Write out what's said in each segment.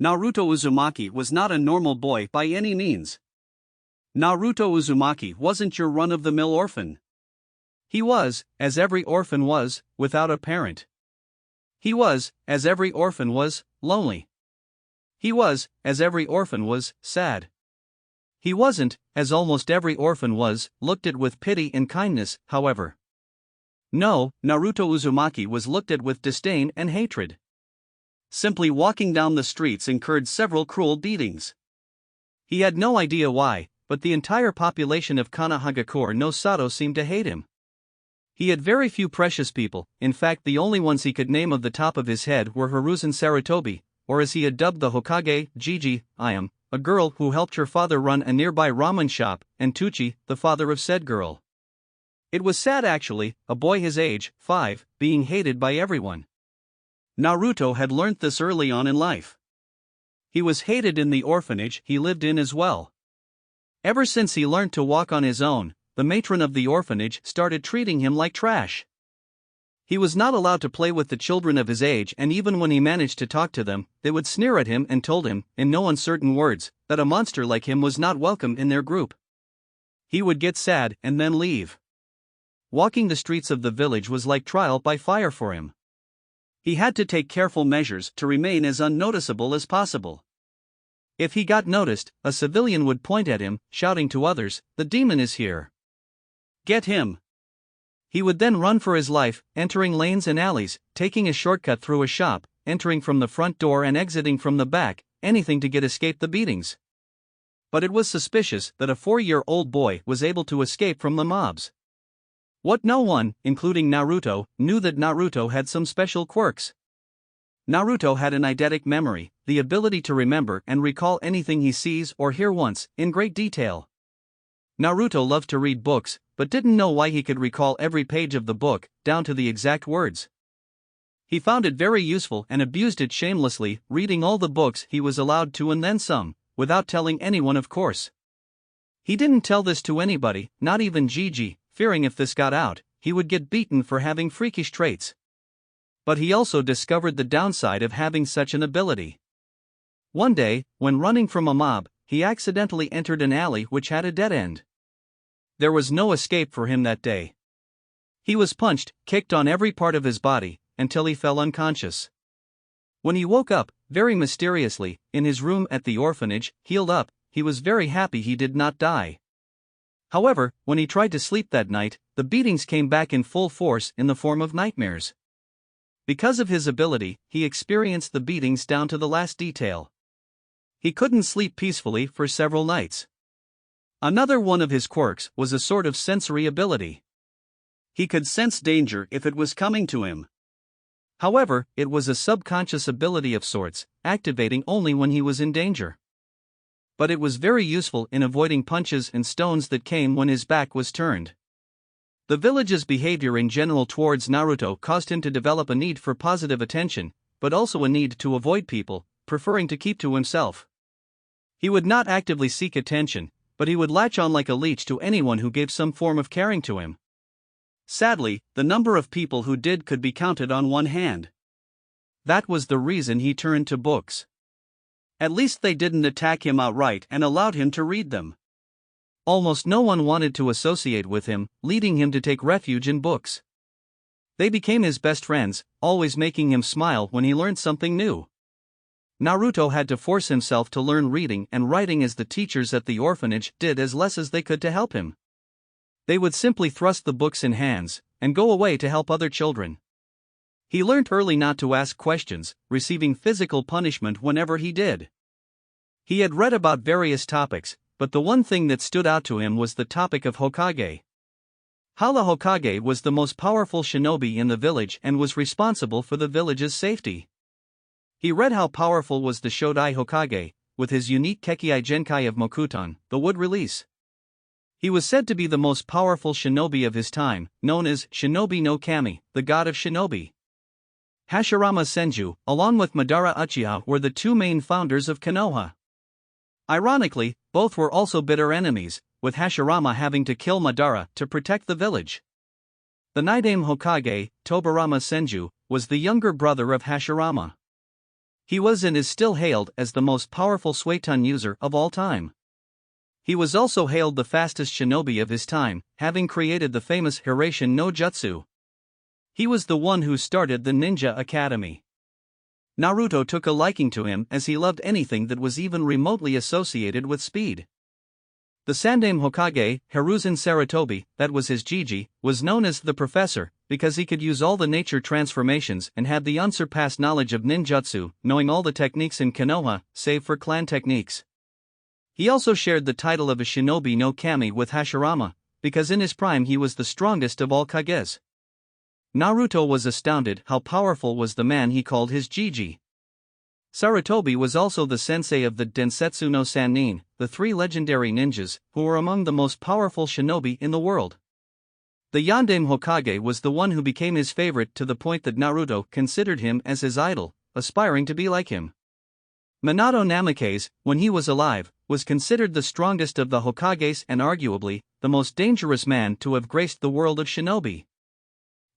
Naruto Uzumaki was not a normal boy by any means. Naruto Uzumaki wasn't your run-of-the-mill orphan. He was, as every orphan was, without a parent. He was, as every orphan was, lonely. He was, as every orphan was, sad. He wasn't, as almost every orphan was, looked at with pity and kindness, however. No, Naruto Uzumaki was looked at with disdain and hatred. Simply walking down the streets incurred several cruel beatings. He had no idea why, but the entire population of Konohagakure no Sato seemed to hate him. He had very few precious people, in fact the only ones he could name of the top of his head were Hiruzen Sarutobi, or as he had dubbed the Hokage, Gigi, I am, a girl who helped her father run a nearby ramen shop, and Tuchi, the father of said girl. It was sad actually, a boy his age, 5, being hated by everyone. Naruto had learnt this early on in life. He was hated in the orphanage he lived in as well. Ever since he learnt to walk on his own, the matron of the orphanage started treating him like trash. He was not allowed to play with the children of his age, and even when he managed to talk to them, they would sneer at him and told him, in no uncertain words, that a monster like him was not welcome in their group. He would get sad and then leave. Walking the streets of the village was like trial by fire for him. He had to take careful measures to remain as unnoticeable as possible. If he got noticed, a civilian would point at him, shouting to others, "The demon is here. Get him." He would then run for his life, entering lanes and alleys, taking a shortcut through a shop, entering from the front door and exiting from the back, anything to escape the beatings. But it was suspicious that a 4-year-old boy was able to escape from the mobs. What no one, including Naruto, knew that Naruto had some special quirks. Naruto had an eidetic memory, the ability to remember and recall anything he sees or hears once, in great detail. Naruto loved to read books, but didn't know why he could recall every page of the book, down to the exact words. He found it very useful and abused it shamelessly, reading all the books he was allowed to and then some, without telling anyone of course. He didn't tell this to anybody, not even Gigi, fearing if this got out, he would get beaten for having freakish traits. But he also discovered the downside of having such an ability. One day, when running from a mob, he accidentally entered an alley which had a dead end. There was no escape for him that day. He was punched, kicked on every part of his body, until he fell unconscious. When he woke up, very mysteriously, in his room at the orphanage, healed up, he was very happy he did not die. However, when he tried to sleep that night, the beatings came back in full force in the form of nightmares. Because of his ability, he experienced the beatings down to the last detail. He couldn't sleep peacefully for several nights. Another one of his quirks was a sort of sensory ability. He could sense danger if it was coming to him. However, it was a subconscious ability of sorts, activating only when he was in danger. But it was very useful in avoiding punches and stones that came when his back was turned. The village's behavior in general towards Naruto caused him to develop a need for positive attention, but also a need to avoid people, preferring to keep to himself. He would not actively seek attention, but he would latch on like a leech to anyone who gave some form of caring to him. Sadly, the number of people who did could be counted on one hand. That was the reason he turned to books. At least they didn't attack him outright and allowed him to read them. Almost no one wanted to associate with him, leading him to take refuge in books. They became his best friends, always making him smile when he learned something new. Naruto had to force himself to learn reading and writing as the teachers at the orphanage did as less as they could to help him. They would simply thrust the books in hands, and go away to help other children. He learned early not to ask questions, receiving physical punishment whenever he did. He had read about various topics, but the one thing that stood out to him was the topic of Hokage. How the Hokage was the most powerful shinobi in the village and was responsible for the village's safety. He read how powerful was the Shodai Hokage, with his unique Kekei Genkai of Mokuton, the wood release. He was said to be the most powerful shinobi of his time, known as Shinobi no Kami, the god of shinobi. Hashirama Senju, along with Madara Uchiha, were the two main founders of Konoha. Ironically, both were also bitter enemies, with Hashirama having to kill Madara to protect the village. The Nidaime Hokage, Tobirama Senju, was the younger brother of Hashirama. He was and is still hailed as the most powerful Suiton user of all time. He was also hailed the fastest shinobi of his time, having created the famous Hirashin no Jutsu. He was the one who started the Ninja Academy. Naruto took a liking to him as he loved anything that was even remotely associated with speed. The Sandaime Hokage, Hiruzen Sarutobi, that was his Jiji, was known as the Professor, because he could use all the nature transformations and had the unsurpassed knowledge of ninjutsu, knowing all the techniques in Konoha, save for clan techniques. He also shared the title of a shinobi no kami with Hashirama, because in his prime he was the strongest of all Kages. Naruto was astounded how powerful was the man he called his Jiji. Sarutobi was also the sensei of the Densetsu no Sannin, the 3 legendary ninjas, who were among the most powerful shinobi in the world. The Yondaime Hokage was the one who became his favorite to the point that Naruto considered him as his idol, aspiring to be like him. Minato Namikaze, when he was alive, was considered the strongest of the Hokages and arguably the most dangerous man to have graced the world of shinobi.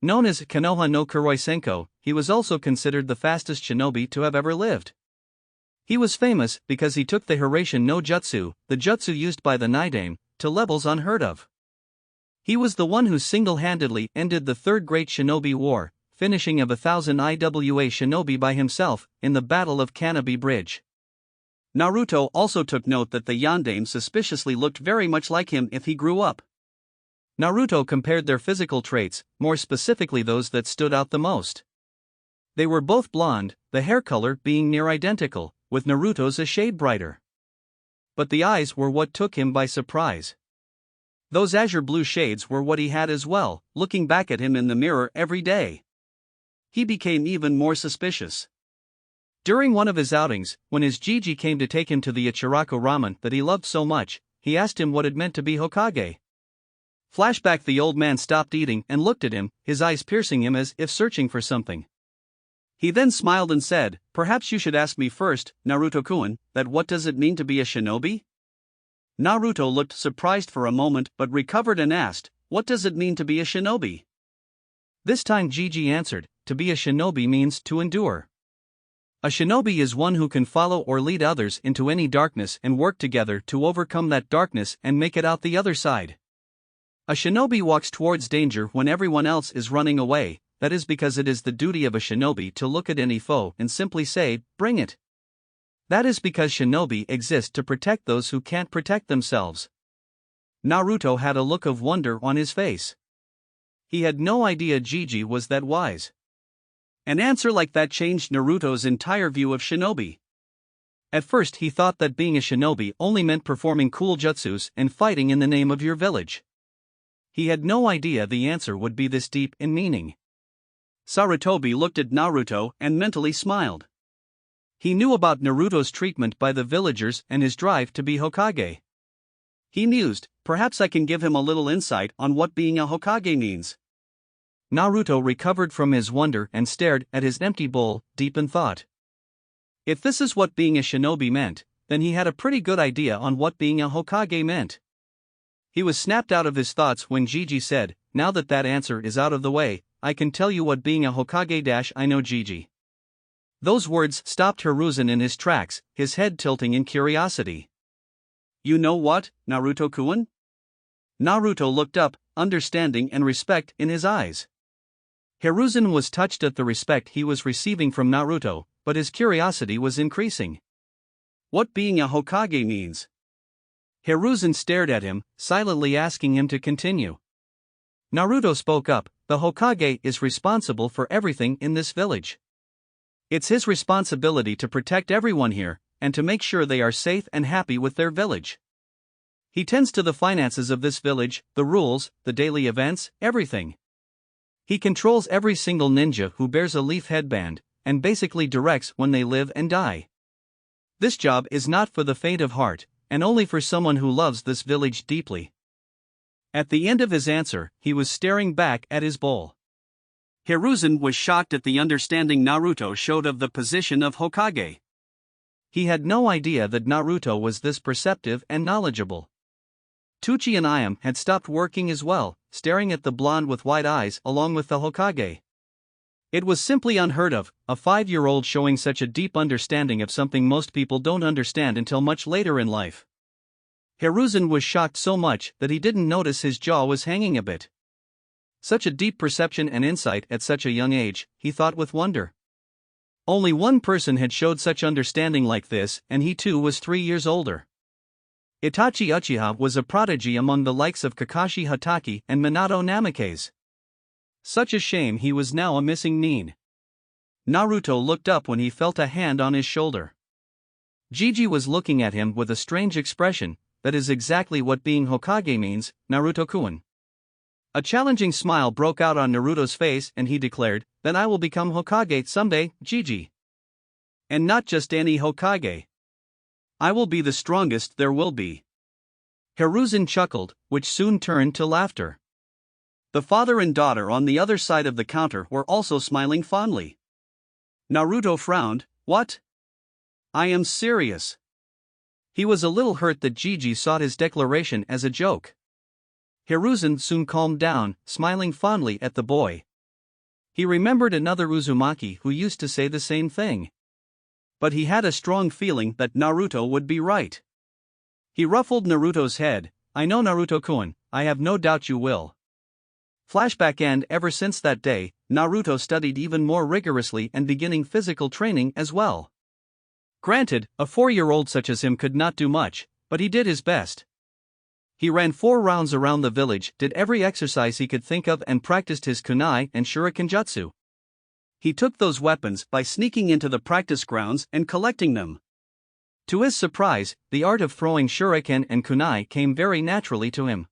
Known as Konoha no Kuroisenko, he was also considered the fastest shinobi to have ever lived. He was famous because he took the Hirashin no Jutsu, the jutsu used by the Nidaime, to levels unheard of. He was the one who single-handedly ended the Third Great Shinobi War, finishing of 1,000 IWA shinobi by himself in the Battle of Kanobi Bridge. Naruto also took note that the Yondaime suspiciously looked very much like him if he grew up. Naruto compared their physical traits, more specifically those that stood out the most. They were both blonde, the hair color being near identical, with Naruto's a shade brighter. But the eyes were what took him by surprise. Those azure blue shades were what he had as well, looking back at him in the mirror every day. He became even more suspicious. During one of his outings, when his Jiji came to take him to the Ichiraku ramen that he loved so much, he asked him what it meant to be Hokage. Flashback: the old man stopped eating and looked at him, his eyes piercing him as if searching for something. He then smiled and said, "Perhaps you should ask me first, Naruto-kun, that what does it mean to be a shinobi?" Naruto looked surprised for a moment but recovered and asked, "What does it mean to be a shinobi?" This time Jiji answered, "To be a shinobi means to endure. A shinobi is one who can follow or lead others into any darkness and work together to overcome that darkness and make it out the other side. A shinobi walks towards danger when everyone else is running away, that is because it is the duty of a shinobi to look at any foe and simply say, 'Bring it.' That is because shinobi exist to protect those who can't protect themselves." Naruto had a look of wonder on his face. He had no idea Jiji was that wise. An answer like that changed Naruto's entire view of shinobi. At first he thought that being a shinobi only meant performing cool jutsus and fighting in the name of your village. He had no idea the answer would be this deep in meaning. Sarutobi looked at Naruto and mentally smiled. He knew about Naruto's treatment by the villagers and his drive to be Hokage. He mused, "Perhaps I can give him a little insight on what being a Hokage means." Naruto recovered from his wonder and stared at his empty bowl, deep in thought. If this is what being a shinobi meant, then he had a pretty good idea on what being a Hokage meant. He was snapped out of his thoughts when Jiji said, "Now that that answer is out of the way, I can tell you what being a Hokage I know Jiji." Those words stopped Hiruzen in his tracks, his head tilting in curiosity. "You know what, Naruto-kun?" Naruto looked up, understanding and respect in his eyes. Hiruzen was touched at the respect he was receiving from Naruto, but his curiosity was increasing. "What being a Hokage means?" Hiruzen stared at him, silently asking him to continue. Naruto spoke up, "The Hokage is responsible for everything in this village. It's his responsibility to protect everyone here, and to make sure they are safe and happy with their village. He tends to the finances of this village, the rules, the daily events, everything. He controls every single ninja who bears a leaf headband, and basically directs when they live and die. This job is not for the faint of heart, and only for someone who loves this village deeply." At the end of his answer, he was staring back at his bowl. Hiruzen was shocked at the understanding Naruto showed of the position of Hokage. He had no idea that Naruto was this perceptive and knowledgeable. Tucci and Iam had stopped working as well, staring at the blonde with wide eyes along with the Hokage. It was simply unheard of, a 5-year-old showing such a deep understanding of something most people don't understand until much later in life. Hiruzen was shocked so much that he didn't notice his jaw was hanging a bit. Such a deep perception and insight at such a young age, he thought with wonder. Only one person had showed such understanding like this, and he too was 3 years older. Itachi Uchiha was a prodigy among the likes of Kakashi Hatake and Minato Namikaze. Such a shame he was now a missing nin. Naruto looked up when he felt a hand on his shoulder. Gigi was looking at him with a strange expression. That is exactly what being Hokage means, Naruto-kun. A challenging smile broke out on Naruto's face and he declared, "Then I will become Hokage someday, Gigi. And not just any Hokage. I will be the strongest there will be." Hiruzen chuckled, which soon turned to laughter. The father and daughter on the other side of the counter were also smiling fondly. Naruto frowned. "What? I am serious." He was a little hurt that Gigi saw his declaration as a joke. Hiruzen soon calmed down, smiling fondly at the boy. He remembered another Uzumaki who used to say the same thing. But he had a strong feeling that Naruto would be right. He ruffled Naruto's head. "I know, Naruto-kun, I have no doubt you will." Flashback. And ever since that day, Naruto studied even more rigorously and beginning physical training as well. Granted, a 4-year-old such as him could not do much, but he did his best. He ran 4 rounds around the village, did every exercise he could think of and practiced his kunai and shuriken jutsu. He took those weapons by sneaking into the practice grounds and collecting them. To his surprise, the art of throwing shuriken and kunai came very naturally to him.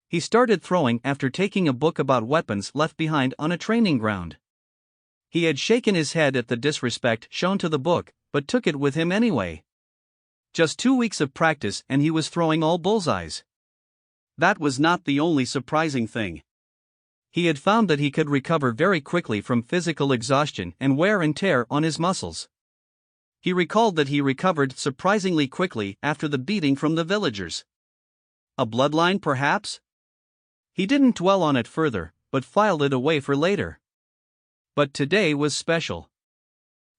He started throwing after taking a book about weapons left behind on a training ground. He had shaken his head at the disrespect shown to the book, but took it with him anyway. Just 2 weeks of practice and he was throwing all bullseyes. That was not the only surprising thing. He had found that he could recover very quickly from physical exhaustion and wear and tear on his muscles. He recalled that he recovered surprisingly quickly after the beating from the villagers. A bloodline, perhaps? He didn't dwell on it further, but filed it away for later. But today was special.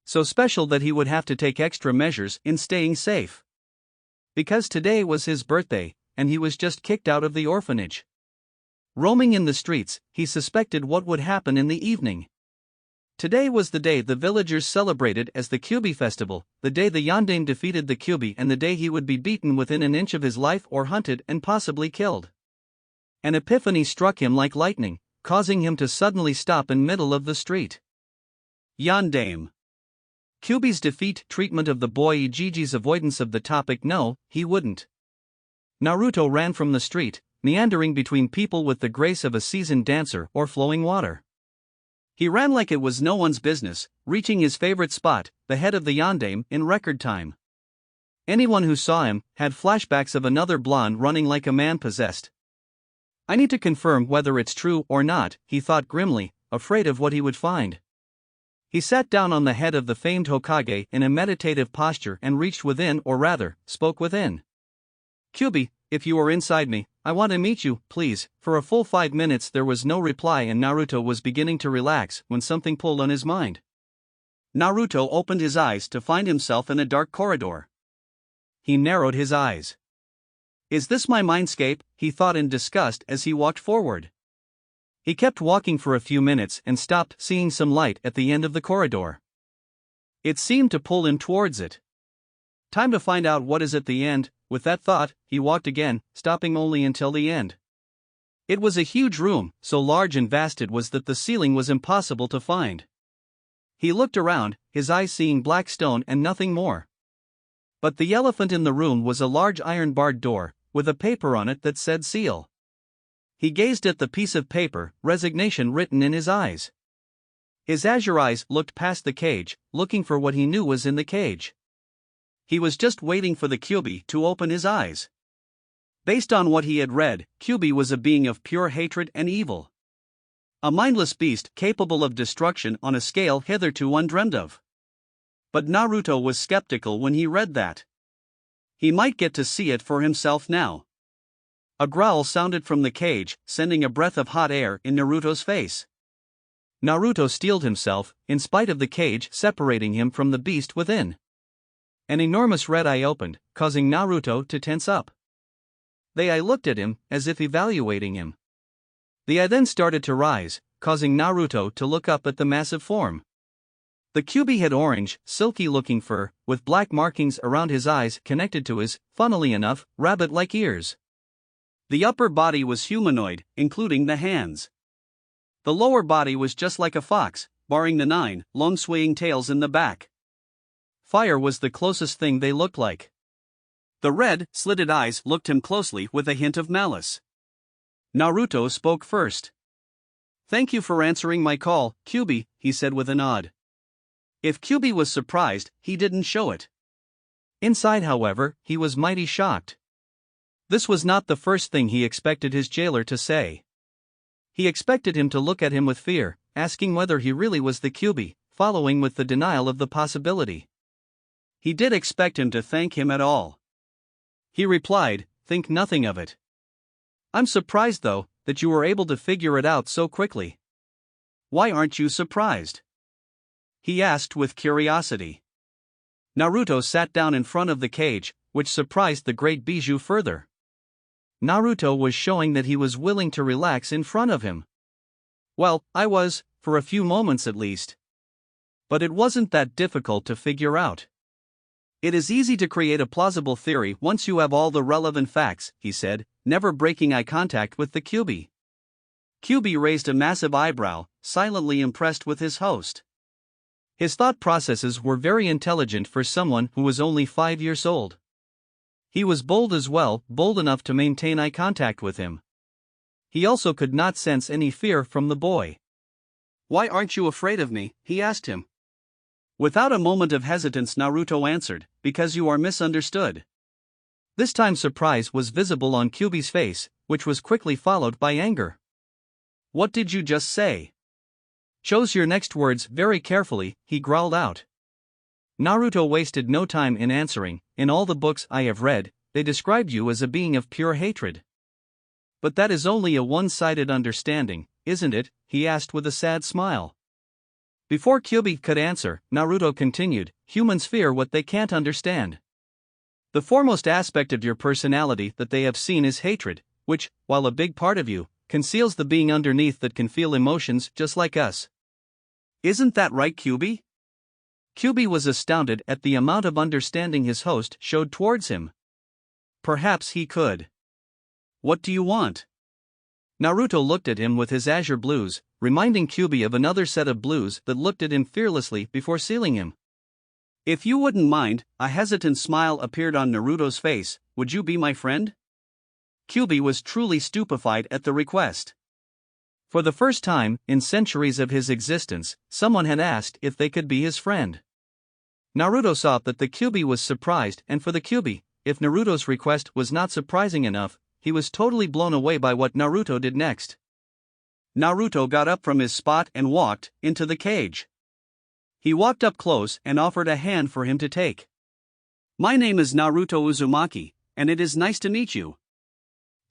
So special that he would have to take extra measures in staying safe. Because today was his birthday, and he was just kicked out of the orphanage. Roaming in the streets, he suspected what would happen in the evening. Today was the day the villagers celebrated as the Kyubi festival, the day the Yondaime defeated the Kyubi and the day he would be beaten within an inch of his life or hunted and possibly killed. An epiphany struck him like lightning, causing him to suddenly stop in middle of the street. Yondaime. Kyubi's defeat, treatment of the boy, Gigi's avoidance of the topic. No, he wouldn't. Naruto ran from the street, meandering between people with the grace of a seasoned dancer or flowing water. He ran like it was no one's business, reaching his favorite spot, the head of the Yondaime, in record time. Anyone who saw him had flashbacks of another blonde running like a man possessed. I need to confirm whether it's true or not, he thought grimly, afraid of what he would find. He sat down on the head of the famed Hokage in a meditative posture and reached within, or rather, spoke within. "Kyubi, if you are inside me, I want to meet you, please." For a full 5 minutes there was no reply and Naruto was beginning to relax when something pulled on his mind. Naruto opened his eyes to find himself in a dark corridor. He narrowed his eyes. "Is this my mindscape?" he thought in disgust as he walked forward. He kept walking for a few minutes and stopped, seeing some light at the end of the corridor. It seemed to pull him towards it. Time to find out what is at the end. With that thought, he walked again, stopping only until the end. It was a huge room, so large and vast it was that the ceiling was impossible to find. He looked around, his eyes seeing black stone and nothing more. But the elephant in the room was a large iron-barred door, with a paper on it that said seal. He gazed at the piece of paper, resignation written in his eyes. His azure eyes looked past the cage, looking for what he knew was in the cage. He was just waiting for the Kyubi to open his eyes. Based on what he had read, Kyubi was a being of pure hatred and evil. A mindless beast capable of destruction on a scale hitherto undreamed of. But Naruto was skeptical when he read that. He might get to see it for himself now. A growl sounded from the cage, sending a breath of hot air in Naruto's face. Naruto steeled himself, in spite of the cage separating him from the beast within. An enormous red eye opened, causing Naruto to tense up. The eye looked at him, as if evaluating him. The eye then started to rise, causing Naruto to look up at the massive form. The Kyubi had orange, silky-looking fur, with black markings around his eyes connected to his, funnily enough, rabbit-like ears. The upper body was humanoid, including the hands. The lower body was just like a fox, barring the 9 long swaying tails in the back. Fire was the closest thing they looked like. The red, slitted eyes looked him closely with a hint of malice. Naruto spoke first. "Thank you for answering my call, Kyubi," he said with a nod. If Kyubi was surprised, he didn't show it. Inside, however, he was mighty shocked. This was not the first thing he expected his jailer to say. He expected him to look at him with fear, asking whether he really was the Kyubi, following with the denial of the possibility. He did expect him to thank him at all. He replied, "Think nothing of it. I'm surprised though, that you were able to figure it out so quickly." "Why aren't you surprised?" he asked with curiosity. Naruto sat down in front of the cage, which surprised the great Bijou further. Naruto was showing that he was willing to relax in front of him. "Well, I was, for a few moments at least. But it wasn't that difficult to figure out. It is easy to create a plausible theory once you have all the relevant facts," he said, never breaking eye contact with the Kyubi. Kyubi raised a massive eyebrow, silently impressed with his host. His thought processes were very intelligent for someone who was only 5 years old. He was bold as well, bold enough to maintain eye contact with him. He also could not sense any fear from the boy. "Why aren't you afraid of me?" he asked him. Without a moment of hesitance, Naruto answered, "Because you are misunderstood." This time surprise was visible on Kyubi's face, which was quickly followed by anger. "What did you just say?" "Choose your next words very carefully," he growled out. Naruto wasted no time in answering. "In all the books I have read, they described you as a being of pure hatred." "But that is only a one-sided understanding, isn't it?" he asked with a sad smile. Before Kyubi could answer, Naruto continued, "Humans fear what they can't understand. The foremost aspect of your personality that they have seen is hatred, which, while a big part of you, conceals the being underneath that can feel emotions just like us. Isn't that right, Kyubi?" Kyubi was astounded at the amount of understanding his host showed towards him. Perhaps he could. "What do you want?" Naruto looked at him with his azure blues, reminding Kyubi of another set of blues that looked at him fearlessly before sealing him. "If you wouldn't mind," a hesitant smile appeared on Naruto's face, "would you be my friend?" Kyubi was truly stupefied at the request. For the first time, in centuries of his existence, someone had asked if they could be his friend. Naruto saw that the Kyubi was surprised, and for the Kyubi, if Naruto's request was not surprising enough, he was totally blown away by what Naruto did next. Naruto got up from his spot and walked into the cage. He walked up close and offered a hand for him to take. "My name is Naruto Uzumaki, and it is nice to meet you."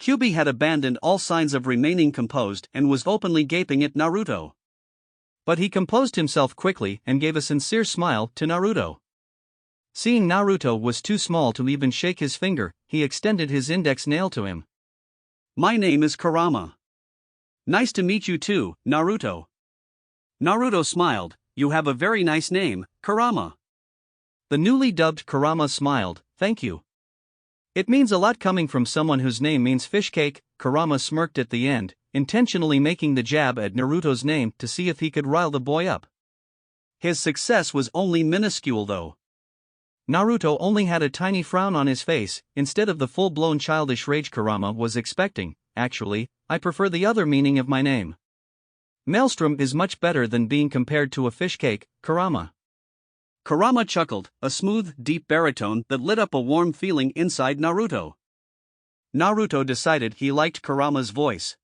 Kyubi had abandoned all signs of remaining composed and was openly gaping at Naruto. But he composed himself quickly and gave a sincere smile to Naruto. Seeing Naruto was too small to even shake his finger, he extended his index nail to him. "My name is Kurama." "Nice to meet you too, Naruto." Naruto smiled, "You have a very nice name, Kurama." The newly dubbed Kurama smiled, "Thank you. It means a lot coming from someone whose name means fish cake." Kurama smirked at the end, intentionally making the jab at Naruto's name to see if he could rile the boy up. His success was only minuscule though. Naruto only had a tiny frown on his face, instead of the full-blown childish rage Kurama was expecting. "Actually, I prefer the other meaning of my name. Maelstrom is much better than being compared to a fish cake, Kurama." Kurama chuckled, a smooth, deep baritone that lit up a warm feeling inside Naruto. Naruto decided he liked Kurama's voice.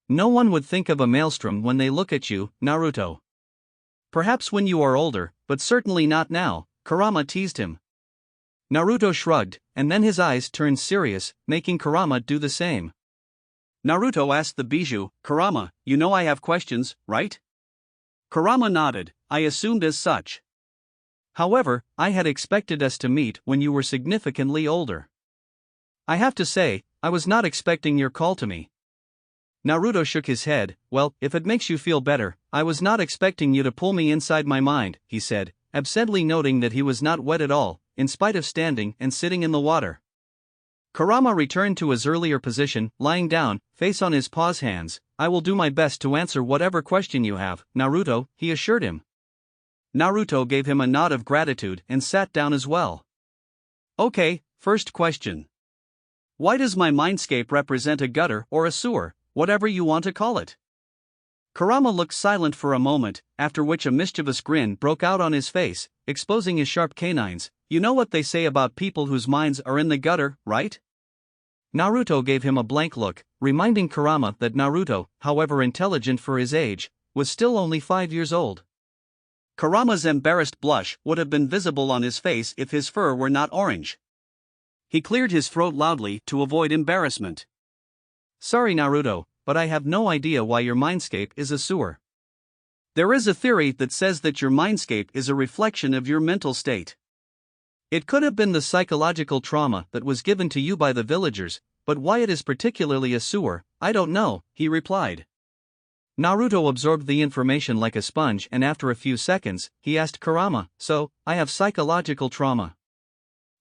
"No one would think of a maelstrom when they look at you, Naruto. Perhaps when you are older, but certainly not now," Kurama teased him. Naruto shrugged, and then his eyes turned serious, making Kurama do the same. Naruto asked the Bijou, "Kurama, you know I have questions, right?" Kurama nodded. I assumed as such. However, I had expected us to meet when you were significantly older. I have to say, I was not expecting your call to me. Naruto shook his head. Well, if it makes you feel better, I was not expecting you to pull me inside my mind, he said, absently noting that he was not wet at all, in spite of standing and sitting in the water. Kurama returned to his earlier position, lying down, face on his paws hands. I will do my best to answer whatever question you have, Naruto, he assured him. Naruto gave him a nod of gratitude and sat down as well. Okay, first question. Why does my mindscape represent a gutter or a sewer, whatever you want to call it? Kurama looked silent for a moment, after which a mischievous grin broke out on his face, exposing his sharp canines. You know what they say about people whose minds are in the gutter, right? Naruto gave him a blank look, reminding Kurama that Naruto, however intelligent for his age, was still only 5 years old. Kurama's embarrassed blush would have been visible on his face if his fur were not orange. He cleared his throat loudly to avoid embarrassment. Sorry Naruto, but I have no idea why your mindscape is a sewer. There is a theory that says that your mindscape is a reflection of your mental state. It could have been the psychological trauma that was given to you by the villagers, but why it is particularly a sewer, I don't know, he replied. Naruto absorbed the information like a sponge and after a few seconds, he asked Kurama, so, I have psychological trauma.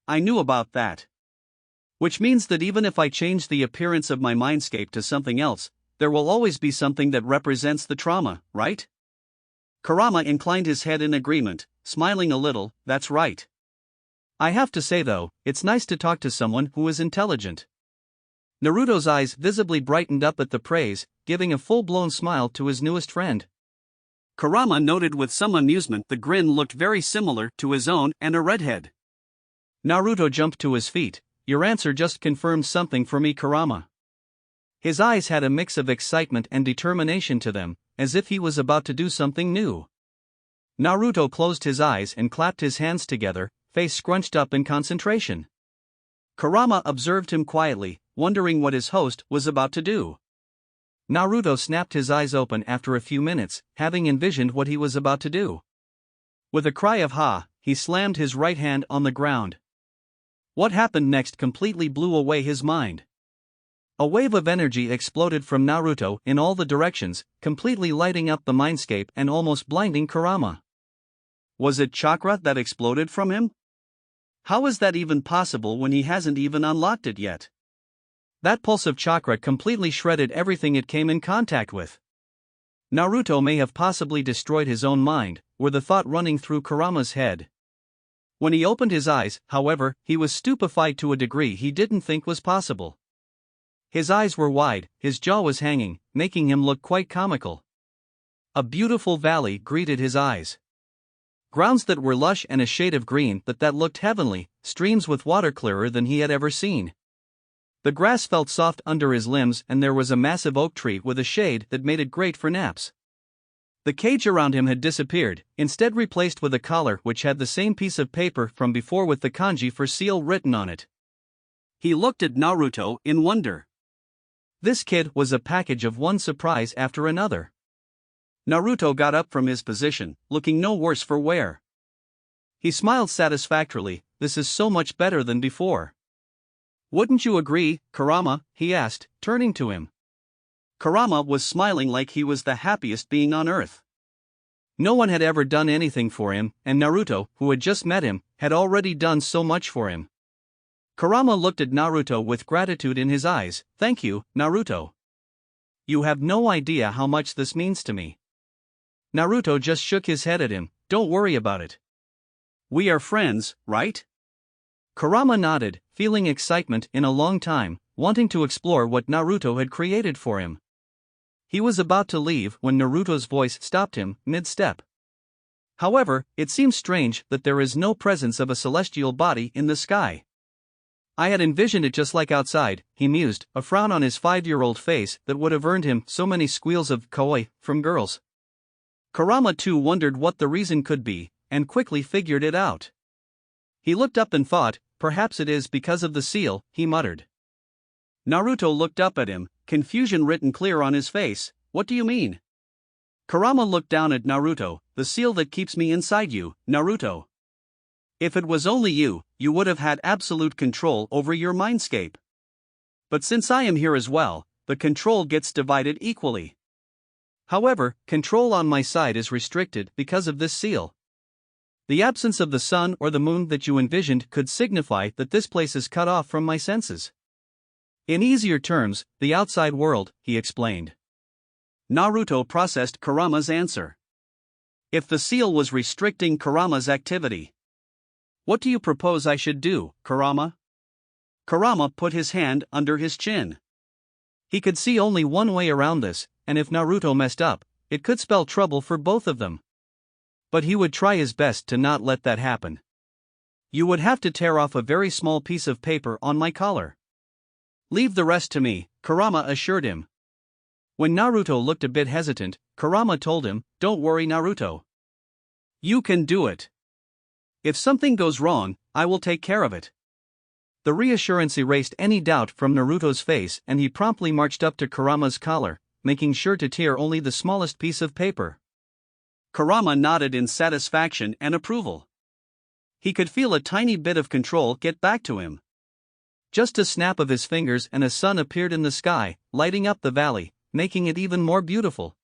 I knew about that. Which means that even if I change the appearance of my mindscape to something else, there will always be something that represents the trauma, right? Kurama inclined his head in agreement, smiling a little. That's right. I have to say though, it's nice to talk to someone who is intelligent. Naruto's eyes visibly brightened up at the praise, giving a full-blown smile to his newest friend. Kurama noted with some amusement the grin looked very similar to his own and a redhead. Naruto jumped to his feet. Your answer just confirmed something for me, Kurama. His eyes had a mix of excitement and determination to them, as if he was about to do something new. Naruto closed his eyes and clapped his hands together, face scrunched up in concentration. Kurama observed him quietly, wondering what his host was about to do. Naruto snapped his eyes open after a few minutes, having envisioned what he was about to do. With a cry of "Ha!" he slammed his right hand on the ground. What happened next completely blew away his mind. A wave of energy exploded from Naruto in all the directions, completely lighting up the mindscape and almost blinding Kurama. Was it chakra that exploded from him? How is that even possible when he hasn't even unlocked it yet? That pulse of chakra completely shredded everything it came in contact with. Naruto may have possibly destroyed his own mind, were the thought running through Kurama's head. When he opened his eyes, however, he was stupefied to a degree he didn't think was possible. His eyes were wide, his jaw was hanging, making him look quite comical. A beautiful valley greeted his eyes. Grounds that were lush and a shade of green that looked heavenly, streams with water clearer than he had ever seen. The grass felt soft under his limbs and there was a massive oak tree with a shade that made it great for naps. The cage around him had disappeared, instead replaced with a collar which had the same piece of paper from before with the kanji for seal written on it. He looked at Naruto in wonder. This kid was a package of one surprise after another. Naruto got up from his position, looking no worse for wear. He smiled satisfactorily. This is so much better than before. Wouldn't you agree, Kurama? He asked, turning to him. Kurama was smiling like he was the happiest being on earth. No one had ever done anything for him, and Naruto, who had just met him, had already done so much for him. Kurama looked at Naruto with gratitude in his eyes. Thank you, Naruto. You have no idea how much this means to me. Naruto just shook his head at him. Don't worry about it. We are friends, right? Kurama nodded, feeling excitement in a long time, wanting to explore what Naruto had created for him. He was about to leave when Naruto's voice stopped him mid-step. However, it seems strange that there is no presence of a celestial body in the sky. I had envisioned it just like outside, he mused, a frown on his 5-year-old face that would have earned him so many squeals of kawaii from girls. Kurama too wondered what the reason could be, and quickly figured it out. He looked up and thought, perhaps it is because of the seal, he muttered. Naruto looked up at him, confusion written clear on his face. What do you mean? Kurama looked down at Naruto, the seal that keeps me inside you, Naruto. If it was only you, you would have had absolute control over your mindscape. But since I am here as well, the control gets divided equally. However, control on my side is restricted because of this seal. The absence of the sun or the moon that you envisioned could signify that this place is cut off from my senses. In easier terms, the outside world, he explained. Naruto processed Kurama's answer. If the seal was restricting Kurama's activity, what do you propose I should do, Kurama? Kurama put his hand under his chin. He could see only one way around this, and if Naruto messed up, it could spell trouble for both of them. But he would try his best to not let that happen. You would have to tear off a very small piece of paper on my collar. Leave the rest to me, Kurama assured him. When Naruto looked a bit hesitant, Kurama told him, "Don't worry, Naruto. You can do it. If something goes wrong, I will take care of it." The reassurance erased any doubt from Naruto's face, and he promptly marched up to Kurama's collar, making sure to tear only the smallest piece of paper. Kurama nodded in satisfaction and approval. He could feel a tiny bit of control get back to him. Just a snap of his fingers and a sun appeared in the sky, lighting up the valley, making it even more beautiful.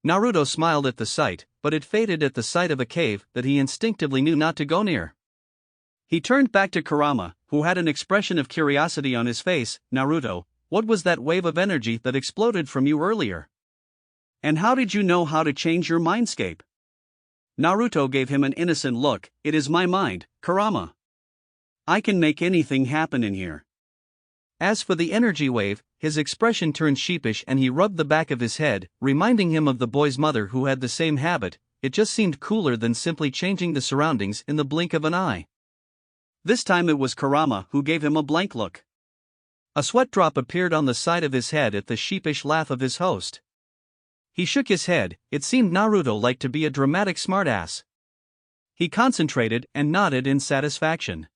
Naruto smiled at the sight, but it faded at the sight of a cave that he instinctively knew not to go near. He turned back to Kurama, who had an expression of curiosity on his face. "Naruto, what was that wave of energy that exploded from you earlier? And how did you know how to change your mindscape?" Naruto gave him an innocent look. "It is my mind, Kurama. I can make anything happen in here." As for the energy wave, his expression turned sheepish and he rubbed the back of his head, reminding him of the boy's mother who had the same habit. It just seemed cooler than simply changing the surroundings in the blink of an eye. This time it was Kurama who gave him a blank look. A sweat drop appeared on the side of his head at the sheepish laugh of his host. He shook his head. It seemed Naruto liked to be a dramatic smartass. He concentrated and nodded in satisfaction.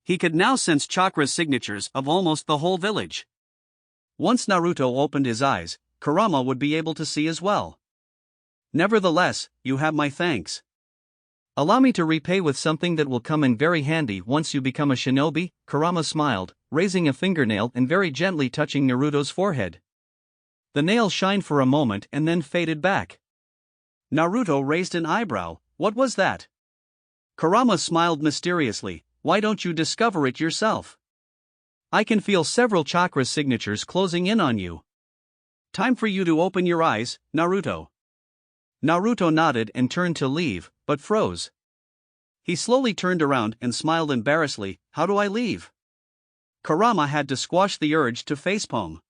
He could now sense chakra signatures of almost the whole village. Once Naruto opened his eyes, Kurama would be able to see as well. "Nevertheless, you have my thanks. Allow me to repay with something that will come in very handy once you become a shinobi." Kurama smiled, raising a fingernail and very gently touching Naruto's forehead. The nail shined for a moment and then faded back. Naruto raised an eyebrow. What was that? Kurama smiled mysteriously. "Why don't you discover it yourself? I can feel several chakra signatures closing in on you. Time for you to open your eyes, Naruto." Naruto nodded and turned to leave, but froze. He slowly turned around and smiled embarrassedly. "How do I leave?" Kurama had to squash the urge to facepalm.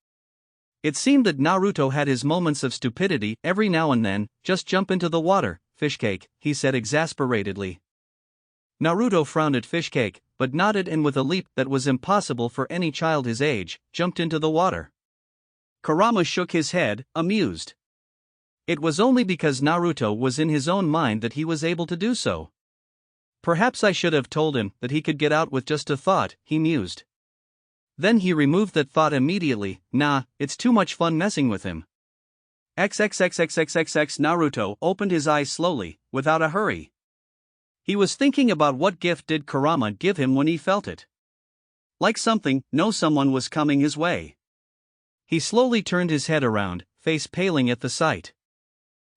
It seemed that Naruto had his moments of stupidity every now and then. "Just jump into the water, Fishcake," he said exasperatedly. Naruto frowned at Fishcake, but nodded and with a leap that was impossible for any child his age, jumped into the water. Kurama shook his head, amused. It was only because Naruto was in his own mind that he was able to do so. "Perhaps I should have told him that he could get out with just a thought," he mused. Then he removed that thought immediately. "Nah, it's too much fun messing with him." XXXXXXX Naruto opened his eyes slowly, without a hurry. He was thinking about what gift did Kurama give him when he felt it. Like someone was coming his way. He slowly turned his head around, face paling at the sight.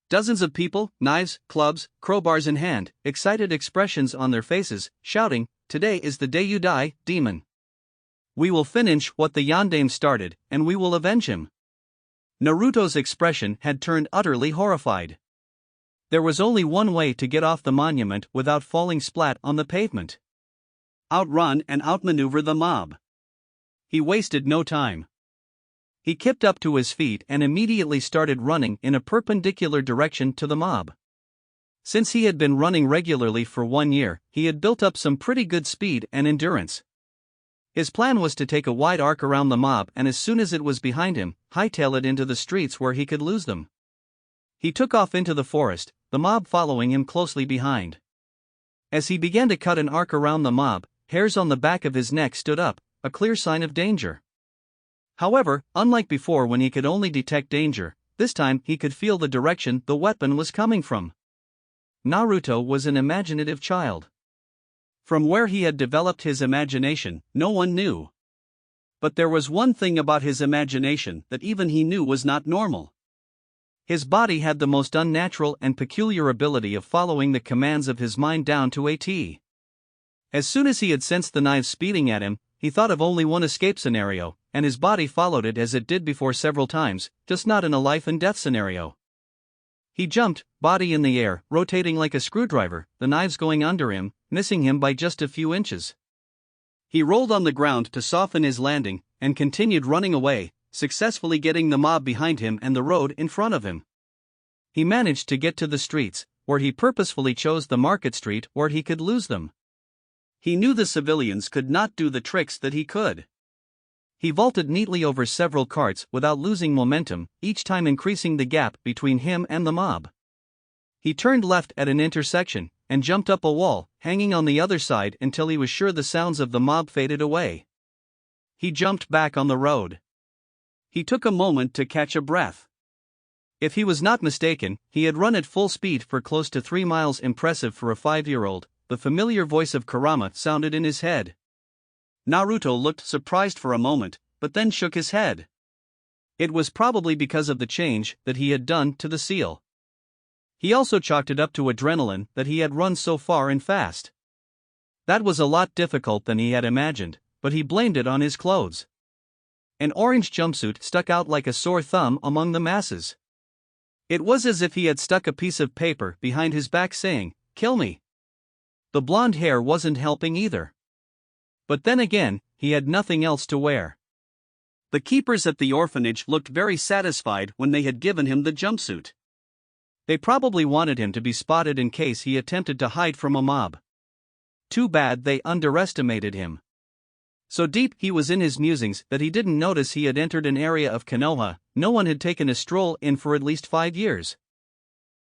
Dozens of people, knives, clubs, crowbars in hand, excited expressions on their faces, shouting, "Today is the day you die, demon. We will finish what the Yondaime started, and we will avenge him." Naruto's expression had turned utterly horrified. There was only one way to get off the monument without falling splat on the pavement. Outrun and outmaneuver the mob. He wasted no time. He kipped up to his feet and immediately started running in a perpendicular direction to the mob. Since he had been running regularly for 1 year, he had built up some pretty good speed and endurance. His plan was to take a wide arc around the mob and as soon as it was behind him, hightail it into the streets where he could lose them. He took off into the forest, the mob following him closely behind. As he began to cut an arc around the mob, hairs on the back of his neck stood up, a clear sign of danger. However, unlike before when he could only detect danger, this time he could feel the direction the weapon was coming from. Naruto was an imaginative child. From where he had developed his imagination, no one knew. But there was one thing about his imagination that even he knew was not normal. His body had the most unnatural and peculiar ability of following the commands of his mind down to a T. As soon as he had sensed the knives speeding at him, he thought of only one escape scenario, and his body followed it as it did before several times, just not in a life-and-death scenario. He jumped, body in the air, rotating like a screwdriver, the knives going under him, missing him by just a few inches. He rolled on the ground to soften his landing, and continued running away, successfully getting the mob behind him and the road in front of him. He managed to get to the streets, where he purposefully chose the market street where he could lose them. He knew the civilians could not do the tricks that he could. He vaulted neatly over several carts without losing momentum, each time increasing the gap between him and the mob. He turned left at an intersection, and jumped up a wall, hanging on the other side until he was sure the sounds of the mob faded away. He jumped back on the road. He took a moment to catch a breath. If he was not mistaken, he had run at full speed for close to 3 miles. Impressive for a 5-year-old, the familiar voice of Kurama sounded in his head. Naruto looked surprised for a moment, but then shook his head. It was probably because of the change that he had done to the seal. He also chalked it up to adrenaline that he had run so far and fast. That was a lot difficult than he had imagined, but he blamed it on his clothes. An orange jumpsuit stuck out like a sore thumb among the masses. It was as if he had stuck a piece of paper behind his back saying, "Kill me." The blonde hair wasn't helping either. But then again, he had nothing else to wear. The keepers at the orphanage looked very satisfied when they had given him the jumpsuit. They probably wanted him to be spotted in case he attempted to hide from a mob. Too bad they underestimated him. So deep he was in his musings that he didn't notice he had entered an area of Konoha no one had taken a stroll in for at least 5 years.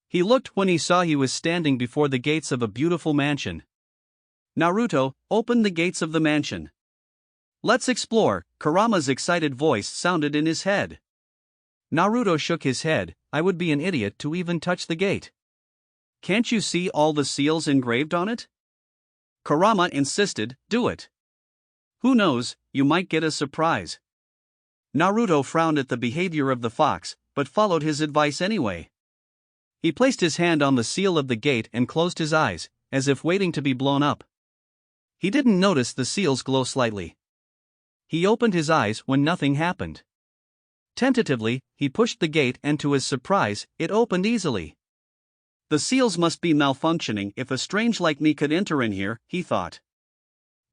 He looked when he saw he was standing before the gates of a beautiful mansion. "Naruto, open the gates of the mansion. Let's explore," Kurama's excited voice sounded in his head. Naruto shook his head. "I would be an idiot to even touch the gate. Can't you see all the seals engraved on it?" Kurama insisted, "Do it. Who knows, you might get a surprise." Naruto frowned at the behavior of the fox, but followed his advice anyway. He placed his hand on the seal of the gate and closed his eyes, as if waiting to be blown up. He didn't notice the seals glow slightly. He opened his eyes when nothing happened. Tentatively, he pushed the gate and to his surprise, it opened easily. The seals must be malfunctioning if a strange like me could enter in here, he thought.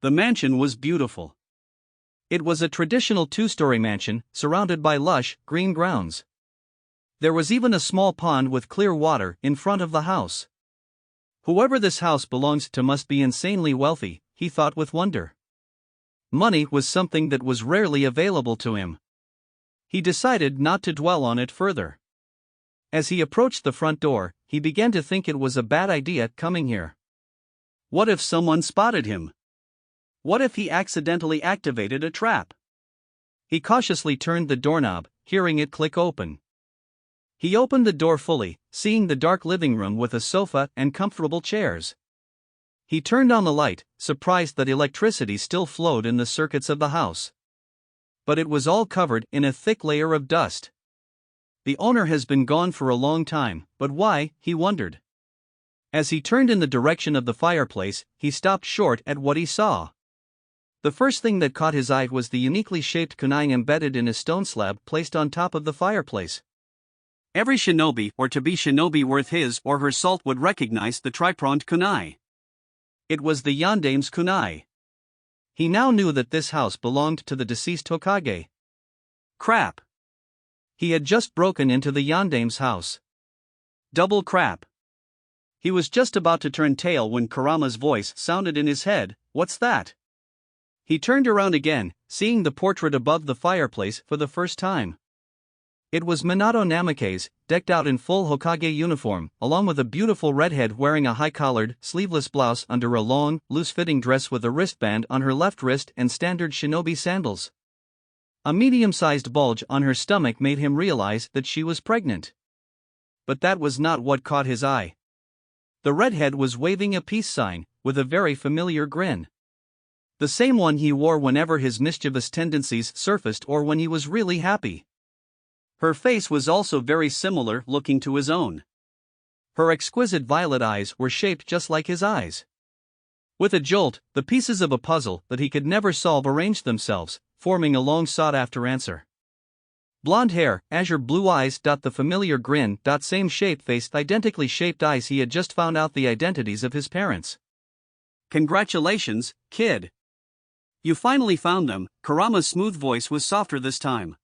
The mansion was beautiful. It was a traditional 2-story mansion, surrounded by lush, green grounds. There was even a small pond with clear water in front of the house. Whoever this house belongs to must be insanely wealthy, he thought with wonder. Money was something that was rarely available to him. He decided not to dwell on it further. As he approached the front door, he began to think it was a bad idea coming here. What if someone spotted him? What if he accidentally activated a trap? He cautiously turned the doorknob, hearing it click open. He opened the door fully, seeing the dark living room with a sofa and comfortable chairs. He turned on the light, surprised that electricity still flowed in the circuits of the house. But it was all covered in a thick layer of dust. The owner has been gone for a long time, but why, he wondered. As he turned in the direction of the fireplace, he stopped short at what he saw. The first thing that caught his eye was the uniquely shaped kunai embedded in a stone slab placed on top of the fireplace. Every shinobi or to-be shinobi worth his or her salt would recognize the tri-pronged kunai. It was the yandame's kunai. He now knew that this house belonged to the deceased Hokage. Crap! He had just broken into the yandame's house. Double crap! He was just about to turn tail when Kurama's voice sounded in his head, "What's that?" He turned around again, seeing the portrait above the fireplace for the first time. It was Minato Namake's, decked out in full Hokage uniform, along with a beautiful redhead wearing a high-collared, sleeveless blouse under a long, loose-fitting dress with a wristband on her left wrist and standard shinobi sandals. A medium-sized bulge on her stomach made him realize that she was pregnant. But that was not what caught his eye. The redhead was waving a peace sign, with a very familiar grin. The same one he wore whenever his mischievous tendencies surfaced or when he was really happy. Her face was also very similar looking to his own. Her exquisite violet eyes were shaped just like his eyes. With a jolt, the pieces of a puzzle that he could never solve arranged themselves, forming a long sought-after answer. Blonde hair, azure blue eyes. The familiar grin. Same shape-faced, identically shaped eyes. He had just found out the identities of his parents. Congratulations, kid. You finally found them. Kurama's smooth voice was softer this time.